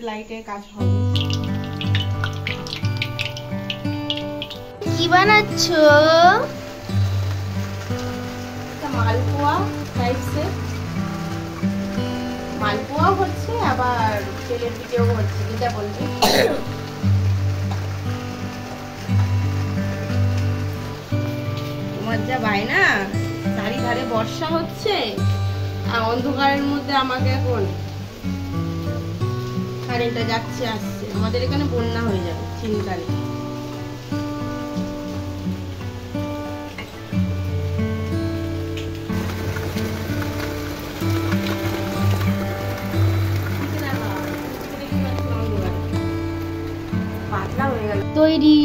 লাইটের কাজ হবে। কি বানাচ্ছো? মালপোয়া টাইপসের, মালপোয়া হচ্ছে আবার তেলের পিঠেও হচ্ছে, যেটা বলবে। তোমার যা বায়না, চারিধারে বর্ষা হচ্ছে আর অন্ধকারের মধ্যে আমাকে এখন কারেন্টটা যাচ্ছে আসছে, আমাদের এখানে বন্যা হয়ে যাবে, চিন্তা নেই। তৈরি।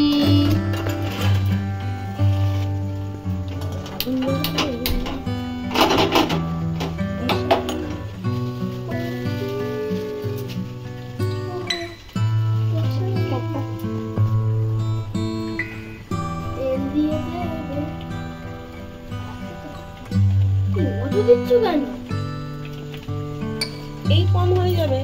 দিচ্ছ কেন? এই কম হয়ে যাবে।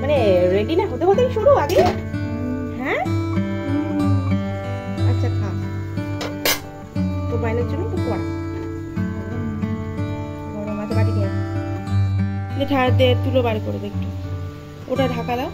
মানে রেডি না হতে হতেই শুরু আগে। হ্যাঁ আচ্ছা খা, তো বাইনের জন্য তো পড়া গরম আছে, বাটি নিয়ে ঠাড়াতে তুলো বার করে দে একটু, ওটা ঢাকা দাও।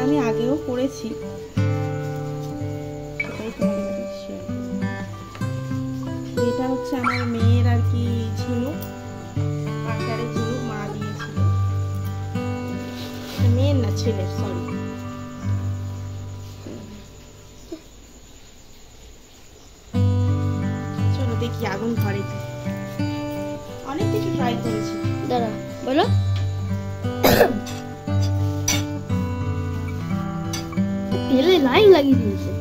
আমি আগেও করেছি, সেটাই তোমাদের কাছে শেয়ার করব। এটা হচ্ছে আমার মেয়ের আর কি ছিল, পাটারে ছিল, মা দিয়েছিল। মেয়ের না, ছেলের, সরি। চলো দেখি আগুন ধরে কি। অনেক কিছু ট্রাই করেছি। দাঁড়া বলো। তেলে লাইন লাগিয়ে দিয়েছে।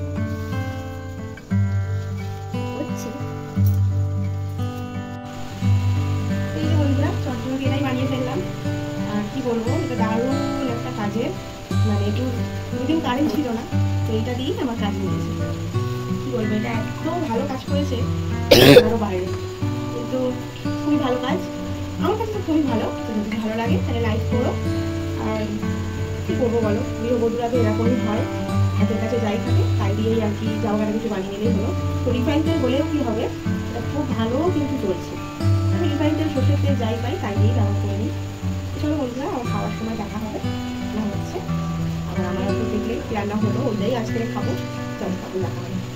এই যে বন্ধুরা, চটচড়ি এটাই বানিয়ে ফেললাম। আর কি বলবো, এটা দারুণ একটা কাজের, মানে একটু দুদিন কারেন্ট ছিল না, তো এইটা দিয়েই আমার কাজ নিয়েছে। কি বলবো, এটা এত ভালো কাজ করেছে আরো বাইরে, কিন্তু খুবই ভালো কাজ। আমার কাছে তো খুবই ভালো। যদি ভালো লাগে তাহলে লাইক করো। আর কি করবো বলো, গৃহবধূরা তো এরকমই হয়, হাতের কাছে যাই থাকে তাই দিয়েই আর কি যাও গাড়ি কিছু বানিয়ে নিলেই হলো। তো রিফাইন তেল হলেও কি হবে, এটা খুব ভালো কিন্তু চলছে। আমি রিফাইন তেল, সর্ষের তেল যাই পাই তাই দিয়েই ব্যবহার করে নিই। চলো বন্ধুরা, আমার খাওয়ার সময় দেখা হবে, না হচ্ছে। আবার আমার একটু দেখলে কি রান্না হলো, ওটাই আজকে খাবো। চলো খাবো, দেখা হবে।